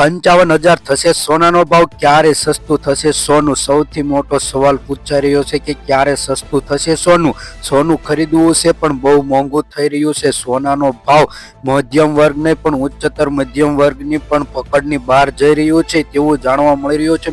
55,000 થશે સોનાનો ભાવ, ક્યારે સસ્તું થશે સોનું? સૌથી મોટો સવાલ પૂછાઈ રહ્યો છે કે ક્યારે સસ્તું થશે સોનું? સોનું ખરીદવું છે પણ બહુ મોંઘું થઈ રહ્યું છે. સોનાનો ભાવ મધ્યમ વર્ગને પણ ઉચ્ચતર મધ્યમ વર્ગની પણ પકડની બહાર જઈ રહ્યું છે તેવું જાણવા મળી રહ્યું છે.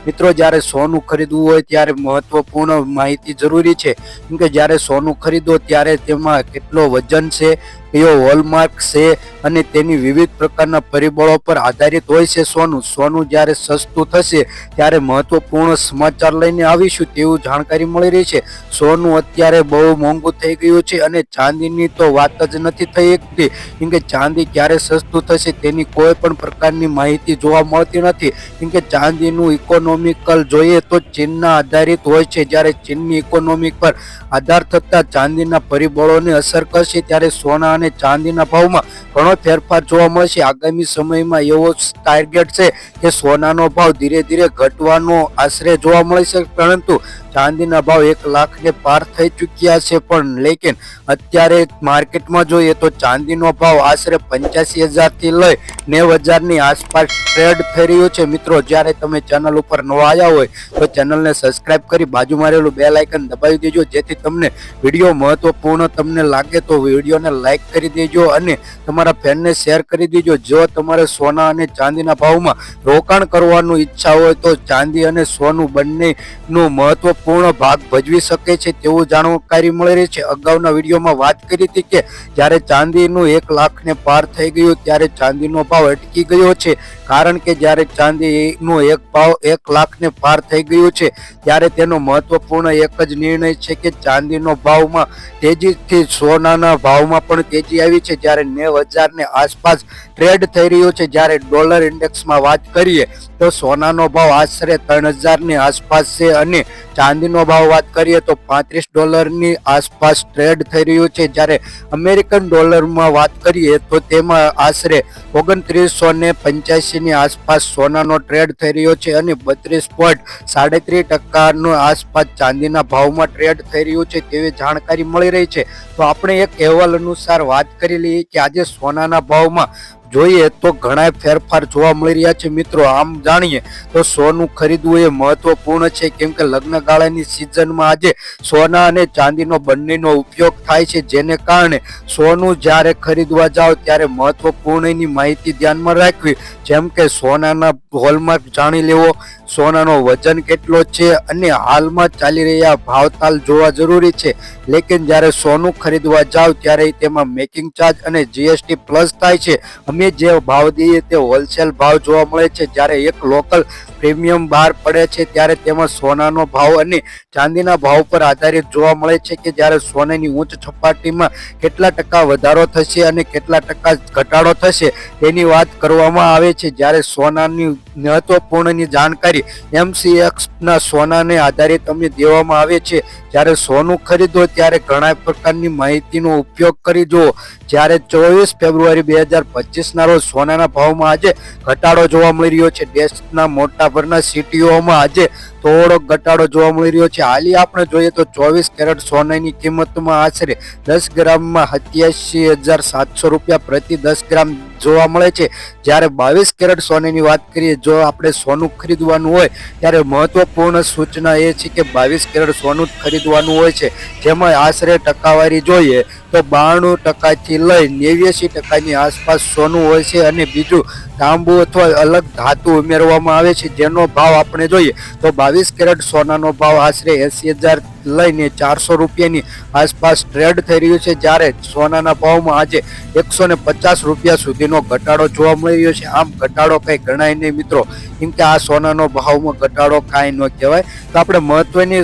મિત્રો જ્યારે સોનું ખરીદવું હોય ત્યારે મહત્વપૂર્ણ માહિતી જરૂરી છે, કેમ કે જ્યારે સોનું ખરીદો ત્યારે તેમાં કેટલો વજન છે, કયો હોલમાર્ક છે અને તેની વિવિધ પ્રકારના પરિબળો પર આધારિત હોય છે સોનું જ્યારે સસ્તું થશે ત્યારે મહત્વપૂર્ણ સમાચાર લઈને આવીશું તેવું જાણકારી મળી રહી છે. સોનું અત્યારે બહુ મોંઘું થઈ ગયું છે અને ચાંદીની તો વાત જ નથી થઈ શકતી, કેમ કે ચાંદી ક્યારે સસ્તું થશે તેની કોઈ પણ પ્રકારની માહિતી જોવા મળતી નથી. કેમ કે ચાંદીનું ઇકોનોમિકલ જોઈએ તો ચીનના આધારિત હોય છે. જ્યારે ચીનની ઇકોનોમિક પર આધાર થતા ચાંદીના પરિબળોને અસર કરશે ત્યારે સોના અને ચાંદીના ભાવમાં ઘણો ફેરફાર જોવા મળશે. આગામી સમયમાં એવો ટાર્ગેટ છે કે સોનાનો ભાવ ધીરે ધીરે ઘટવાનો આશરે જોવા મળશે, પરંતુ ચાંદીના ભાવ 1 લાખને પાર થઈ ચૂક્યા છે. પણ લેકિન અત્યારે માર્કેટમાં જોઈએ તો ચાંદીનો ભાવ આશરે 85,000 થી લઈ 90,000ની આસપાસ ટ્રેડ થઈ રહ્યો છે. મિત્રો, જ્યારે તમે ચેનલ ઉપર નવા આવ્યા હોય તો ચેનલને સબસ્ક્રાઇબ કરી બાજુમાં રહેલું બેલ આઇકન દબાવી દેજો, જેથી તમને વિડીયો મહત્વપૂર્ણ તમને લાગે તો વિડીયોને લાઇક કરી દેજો અને તમારા ફ્રેન્ડને શેર કરી દેજો. જો તમારે સોના અને ચાંદીના ભાવમાં રોકાણ કરવાનું ઈચ્છા હોય તો ચાંદી અને સોનું બંનેનું મહત્વપૂર્ણ ભાગ ભજવી શકે છે તેવું જાણકારી મળી રહી છે. અગાઉના વિડીયોમાં વાત કરી હતી કે જ્યારે ચાંદીનું 1 લાખને પાર થઈ ગયું ત્યારે ચાંદીનો ભાવ અટકી ગયો છે, કારણ કે જ્યારે ચાંદીનો ભાવ 1 લાખને પાર થઈ ગયું છે ત્યારે તેનો મહત્વપૂર્ણ એક જ નિર્ણય છે કે ચાંદીનો ભાવમાં તેજીથી સોનાના ભાવમાં પણ તેજી આવી છે. જ્યારે 90,000ની આસપાસ ટ્રેડ થઈ રહ્યો છે. જ્યારે ડોલર ઇન્ડેક્સમાં વાત કરીએ તો સોનાનો ભાવ આશરે 3,000ની આસપાસ છે અને ચાંદીનો ભાવ વાત કરીએ તો $35ની આસપાસ ટ્રેડ થઈ રહ્યો છે. જ્યારે અમેરિકન ડોલરમાં વાત કરીએ તો તેમાં આશરે 2985ની આસપાસ સોનાનો ટ્રેડ થઈ રહ્યો છે અને 32.37% આસપાસ ચાંદીના ભાવમાં ટ્રેડ થઈ રહ્યું છે તેવી જાણકારી મળી રહી છે. તો આપણે એક અહેવાલ અનુસાર વાત કરી લઈએ કે આજે સોનાના ભાવમાં જોઈએ તો ઘણા ફેરફાર જોવા મળી રહ્યા છે. મિત્રો, આમ જાણીએ તો સોનું ખરીદવું એ મહત્વપૂર્ણ છે, કેમ કે લગ્નગાળાની સિઝનમાં આજે સોના અને ચાંદીનો બંનેનો ઉપયોગ થાય છે, જેને કારણે સોનું જ્યારે ખરીદવા જાઓ ત્યારે મહત્વપૂર્ણની માહિતી ધ્યાનમાં રાખવી, જેમ કે સોનાના હોલમાર્ક જાણી લેવો, સોનાનો વજન કેટલો છે અને હાલમાં ચાલી રહ્યા ભાવતાલ જોવા જરૂરી છે. લેકિન જ્યારે સોનું ખરીદવા જાવ ત્યારે તેમાં મેકિંગ ચાર્જ અને જીએસટી પ્લસ થાય છે. અમે જે ભાવ દઈએ તે હોલસેલ ભાવ જોવા મળે છે. જ્યારે એક લોકલ પ્રીમિયમ બહાર પડે છે ત્યારે તેમાં સોનાનો ભાવ અને ચાંદીના ભાવ પર આધારિત જોવા મળે છે કે જ્યારે સોનાની ઉચ્ચ સપાટીમાં કેટલા ટકા વધારો થશે અને કેટલા ટકા ઘટાડો થશે તેની વાત કરવામાં આવે છે. જ્યારે સોનાની મહત્વપૂર્ણની જાણકારી MCXના સોનાને આધારિત અમને દેવામાં આવે છે. જ્યારે સોનું ખરીદો ત્યારે ઘણા પ્રકારની માહિતીનો ઉપયોગ કરી જુઓ. જ્યારે 24 ફેબ્રુઆરી 2025ના રોજ સોનાના ભાવમાં આજે ઘટાડો જોવા મળી રહ્યો છે. દેશના મોટાભાગના સિટીઓમાં આજે થોડો ઘટાડો જોવા મળી રહ્યો છે. હાલી આપણે જોઈએ તો 24 કેરેટ સોનાની કિંમતમાં આશરે 10 ગ્રામમાં 87,700 રૂપિયા પ્રતિ 10 ગ્રામ જોવા મળે છે. જ્યારે 22 કેરેટ સોનાની વાત કરીએ, જો આપણે સોનું ખરીદવાનું હોય ત્યારે મહત્વપૂર્ણ સૂચના એ છે કે 22 કેરેટ સોનું ખરીદવાનું હોય છે, જેમાં આશરે ટકાવારી જોઈએ તો 92% લઈ 89%ની આસપાસ સોનું હોય છે અને બીજું તાંબુ અથવા અલગ ધાતુ ઉમેરવામાં આવે છે, જેનો ભાવ આપણે જોઈએ તો 22 કેરેટ સોનાનો ભાવ આશરે 80,000 લઈને 400 રૂપિયાની આસપાસ ટ્રેડ થઈ રહ્યું છે. જ્યારે સોનાના ભાવમાં આજે 150 રૂપિયા સુધીનો ઘટાડો જોવા મળી રહ્યો છે. આમ ઘટાડો કંઈ ગણાય નહીં મિત્રો, કેમ કે આ સોનાનો ભાવમાં ઘટાડો કાંઈ ન કહેવાય. તો આપણે મહત્વની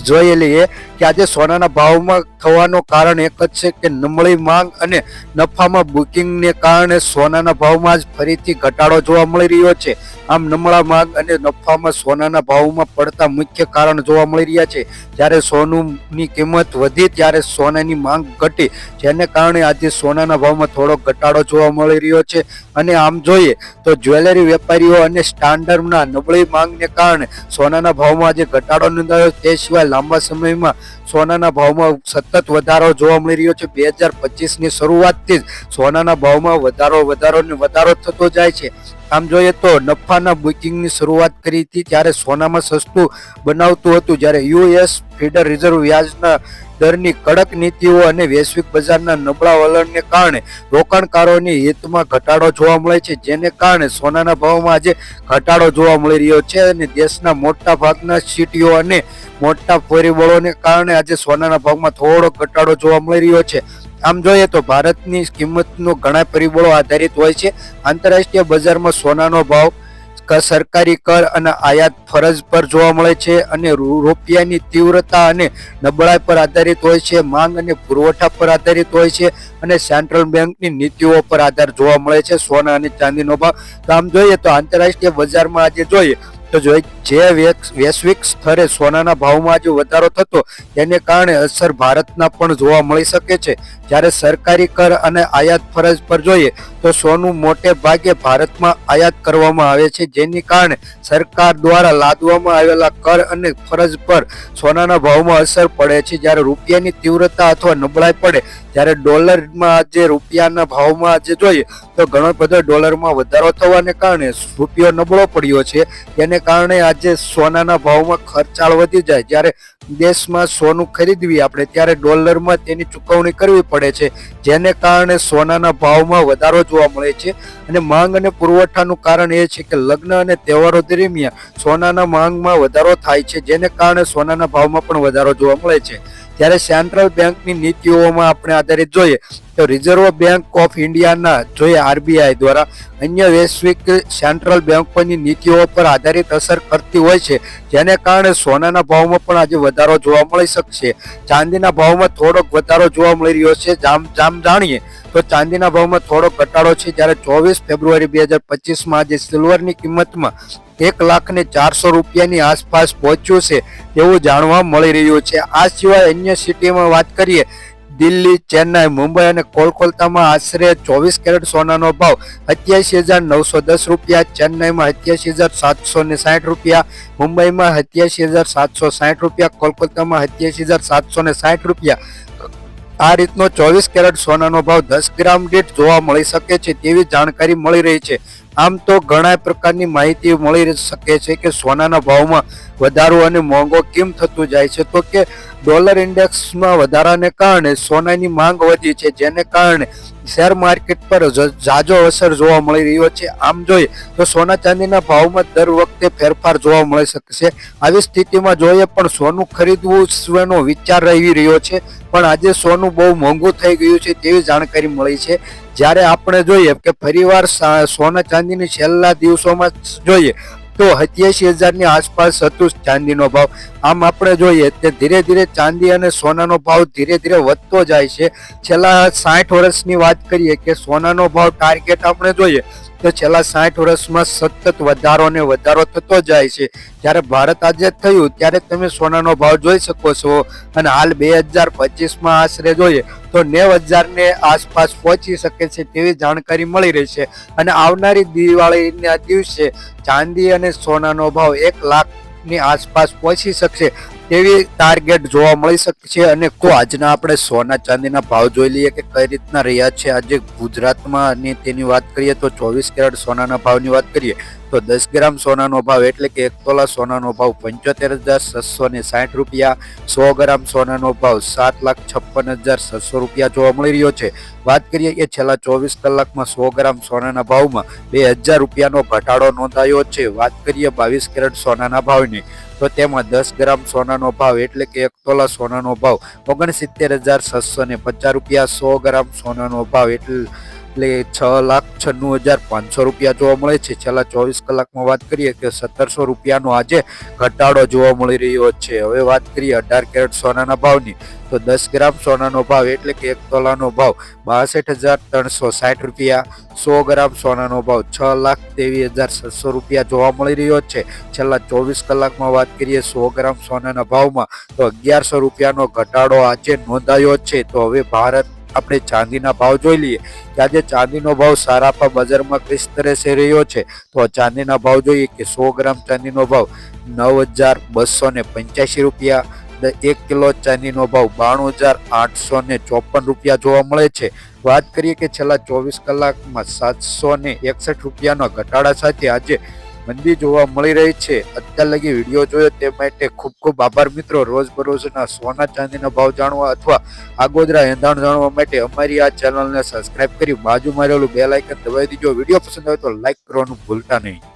જોઈ લઈએ કે આજે સોનાના ભાવમાં થવાનું કારણ એક જ છે કે નબળી માંગ અને નફામાં બુકિંગને કારણે સોનાના ભાવમાં જ ફરીથી ઘટાડો જોવા મળી રહ્યો છે. આમ નબળા માંગ અને નફામાં સોનાના ભાવમાં પડતા મુખ્ય કારણ જોવા મળી રહ્યા છે. જ્યારે સોનુની કિંમત વધી ત્યારે સોનાની માંગ ઘટી, જેને કારણે આજે સોનાના ભાવમાં થોડો ઘટાડો જોવા મળી રહ્યો છે. અને આમ જોઈએ તો જ્વેલરી વેપારીઓ અને સ્ટાન્ડર્ડના નબળી માંગને કારણે સોનાના ભાવમાં આજે ઘટાડો નોંધાયો. તે સિવાય લાંબા સમયમાં સોનાના ભાવમાં સતત સતત વધારો જોવા મળી રહ્યો છે. 2025ની શરૂઆતથી જ સોનાના ભાવમાં વધારો થતો જાય છે. આમ જોઈએ તો નફાના બુકિંગની શરૂઆત કરી હતી ત્યારે સોનામાં સસ્તું બનાવતું હતું, જ્યારે યુએસ ફેડરલ રિઝર્વ વ્યાજના દરની કડક નીતિઓ અને વૈશ્વિક બજારના નબળા વલણને કારણે રોકાણકારોની હિતમાં ઘટાડો જોવા મળે છે, જેને કારણે સોનાના ભાવમાં આજે ઘટાડો જોવા મળી રહ્યો છે. અને દેશના મોટા ભાગના સિટીઓ અને મોટા પરિબળોને કારણે આજે સોનાના ભાવમાં થોડો ઘટાડો જોવા મળી રહ્યો છે. આમ જોઈએ તો ભારતની કિંમતનો ઘણા પરિબળો આધારિત હોય છે. આંતરરાષ્ટ્રીય બજારમાં સોનાનો ભાવ સરકારી કર અને આયાત ફરજ પર જોવા મળે છે અને રૂપિયાની તીવ્રતા અને નબળાઈ પર આધારિત હોય છે. માંગ અને પુરવઠા પર આધારિત હોય છે અને સેન્ટ્રલ બેંકની નીતિઓ પર આધાર જોવા મળે છે સોના અને ચાંદીનો ભાવ. તો આમ જોઈએ તો આંતરરાષ્ટ્રીય બજારમાં આજે જોઈએ તો જે વૈશ્વિક સ્તરે સોનાના ભાવમાં આજે વધારો થતો તેને કારણે અસર ભારતના પણ જોવા મળી શકે છે. જ્યારે સરકારી કર અને આયાત ફરજ પર જોઈએ તો સોનું મોટે ભાગે ભારતમાં આયાત કરવામાં આવે છે, જેની કારણે સરકાર દ્વારા લાદવામાં આવેલા કર અને ફરજ પર સોનાના ભાવમાં અસર પડે છે. જ્યારે રૂપિયાની તીવ્રતા અથવા નબળાઈ પડે ત્યારે ડોલરમાં આજે રૂપિયાના ભાવમાં આજે જોઈએ તો ઘણો બધો ડોલરમાં વધારો થવાને કારણે રૂપિયો નબળો પડ્યો છે. તેને કારણે આજે સોનાના ભાવમાં ખર્ચાળ વધી જાય. જ્યારે દેશમાં સોનું ખરીદવી આપણે ત્યારે ડોલરમાં તેની ચૂકવણી કરવી પડે છે, જેને કારણે સોનાના ભાવમાં વધારો જોવા મળે છે. અને માંગ અને પુરવઠાનું કારણ એ છે કે લગ્ન અને તહેવારો દરમિયાન સોનાના માંગમાં વધારો થાય છે, જેને કારણે સોનાના ભાવમાં પણ વધારો જોવા મળે છે. ત્યારે સેન્ટ્રલ બેંકની નીતિઓમાં આપણે આધારિત જોઈએ તો રિઝર્વ બેંક ઓફ ઇન્ડિયાના જોઈએ આરબીઆઈ દ્વારા અન્ય વૈશ્વિક સેન્ટ્રલ બેંકોની નીતિઓ પર આધારિત અસર કરતી હોય છે, જેને કારણે સોનાના ભાવમાં પણ આજે વધારો જોવા મળી શકશે. ચાંદીના ભાવમાં થોડોક વધારો જોવા મળી રહ્યો છે. જાણીએ તો ચાંદીના ભાવમાં થોડો ઘટાડો છે, જ્યારે 24 ફેબ્રુઆરી 2025માં આજે સિલ્વરની કિંમતમાં 1,04,000 રૂપિયાની આસપાસ પહોંચ્યું છે એવું જાણવા મળી રહ્યું છે. આ સિવાય અન્ય સિટીમાં વાત કરીએ દિલ્હી, ચેન્નાઈ, મુંબઈ અને કોલકાતામાં આશરે 24 કેરેટ સોનાનો ભાવ 87,910 રૂપિયા, ચેન્નાઈમાં 87,760 રૂપિયા, મુંબઈમાં 87,760 રૂપિયા, કોલકાતામાં 87,760 રૂપિયા. આ રીતનો 24 કેરેટ સોનાનો ભાવ 10 ગ્રામ દીઠ જોવા મળી શકે છે તેવી જાણકારી મળી રહી છે. આમ તો ઘણા પ્રકારની માહિતી મળી શકે છે કે સોનાના ભાવમાં વધારો અને મોંઘો કેમ થતું જાય છે. તો કે ડોલર ઇન્ડેક્સમાં વધારાને કારણે સોનાની માંગ વધી છે, જેને કારણે શેર માર્કેટ પર ઝાઝો અસર જોવા મળી રહ્યો છે. આમ જોઈએ તો સોના ચાંદીના ભાવમાં દર વખતે ફેરફાર જોવા મળી શકશે. આવી સ્થિતિમાં જોઈએ પણ સોનું ખરીદવું વિચાર રહી રહ્યો છે, પણ આજે સોનું બહુ મોંઘું થઈ ગયું છે તેવી જાણકારી મળી છે. જ્યારે આપણે જોઈએ કે ફરીવાર સોના ચાંદીની છેલ્લા દિવસોમાં જોઈએ તો 87,000ની આસપાસ હતું ચાંદીનો ભાવ. આમ આપણે જોઈએ કે ધીરે ધીરે ચાંદી અને સોનાનો ભાવ ધીરે ધીરે વધતો જાય છે. છેલ્લા 60 વર્ષની વાત કરીએ કે સોનાનો ભાવ ટાર્ગેટ આપણે જોઈએ તો છેલ્લા 60 વર્ષમાં સતત વધારો થતો જાય છે. જ્યારે ભારત આઝાદ થયું ત્યારે તમે સોનાનો ભાવ જોઈ શકો છો અને હાલ 2025માં આશરે જોઈએ તો 90,000ને આસપાસ પહોંચી શકે છે તેવી જાણકારી મળી રહી છે. અને આવનારી દિવાળીના દિવસે ચાંદી અને સોનાનો ભાવ 1 લાખની આસપાસ પહોંચી શકશે તેવી ટાર્ગેટ જોવા મળી શકે છે. અને તો આજના આપણે સોના ચાંદીના ભાવ જોઈ લઈએ કે કઈ રીતના રહ્યા છે આજે ગુજરાતમાં. અને તેની વાત કરીએ તો 24 કેરેટ સોનાના ભાવની વાત કરીએ તો 10 ગ્રામ સોનાનો ભાવ એટલે કે 1 તોલા સોનાનો ભાવ 75,660 રૂપિયા, 100 ગ્રામ સોનાનો ભાવ 7,56,600 રૂપિયા જોવા મળી રહ્યો છે. વાત કરીએ કે છેલ્લા 24 કલાકમાં 100 ગ્રામ સોનાના ભાવમાં 2,000 રૂપિયાનો ઘટાડો નોંધાયો છે. વાત કરીએ 22 કેરેટ સોનાના ભાવની તો તેમાં 10 ગ્રામ સોનાનો ભાવ એટલે કે 1 તોલા સોનાનો ભાવ 69,650 રૂપિયા, 100 ગ્રામ સોનાનો ભાવ એટલે 6,96,500 રૂપિયા જોવા મળે છે. છેલ્લા 24 કલાકમાં વાત કરીએ કે 1,700 રૂપિયાનો આજે ઘટાડો જોવા મળી રહ્યો છે. હવે વાત કરીએ 18 કેરેટ સોનાના ભાવની તો 10 ગ્રામ સોનાનો ભાવ એટલે કે 1 તોલાનો ભાવ 62,360 રૂપિયા, 100 ગ્રામ સોનાનો ભાવ 6,23,700 રૂપિયા જોવા મળી રહ્યો છે. છેલ્લા 24 કલાકમાં વાત કરીએ 100 ગ્રામ સોનાના ભાવમાં તો 1,100 રૂપિયાનો ઘટાડો આજે નોંધાયો છે. તો હવે ભારત આપણે ચાંદીના ભાવ જોઈ લઈએ કે આજે ચાંદીનો ભાવ સારાફા બજારમાં કઈ તરસે રહ્યો છે. તો ચાંદીના ભાવ જોઈએ કે 100 ગ્રામ ચાંદીનો ભાવ 9,285 રૂપિયા, 1 કિલો ચાંદીનો ભાવ 92,854 રૂપિયા જોવા મળે છે. વાત કરીએ કે છેલ્લા 24 કલાકમાં 761 રૂપિયાના ઘટાડા સાથે આજે મંદી જોવા મળી રહી છે. અત્યાર લગી વિડીયો જોયો તે માટે ખૂબ ખૂબ આભાર મિત્રો. રોજબરોજના સોના ચાંદીના ભાવ જાણવા અથવા આગોતરા એંધાણ જાણવા માટે અમારી આ ચેનલને સબસ્ક્રાઇબ કરી બાજુમાં રહેલું બેલ આઇકન દબાવી દીજો. વિડીયો પસંદ આવે તો લાઈક કરવાનું ભૂલતા નહીં.